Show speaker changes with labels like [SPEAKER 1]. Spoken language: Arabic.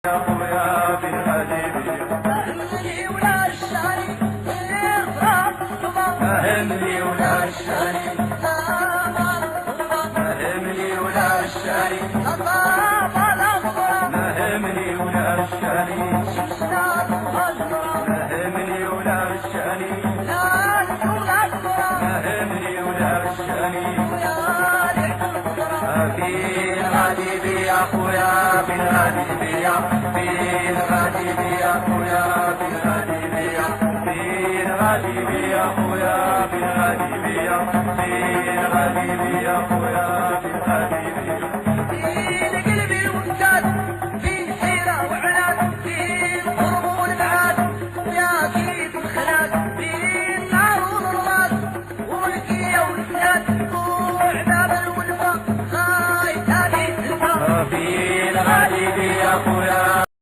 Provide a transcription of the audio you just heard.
[SPEAKER 1] يا خويا بالغالي
[SPEAKER 2] أهلي ولا الشاري يرضى
[SPEAKER 1] فهمني ولا الشاري فهمني ولا الشاري فهمني ولا الشاري فهمني ولا الشاري فهمني ولا الشاري بالغالي بيا خويا بالغالي بيا بالغالي بيا خويا بالغالي بيا بالغالي بيا خويا بالغالي بيا بالغالي بيا خويا بالغالي بيا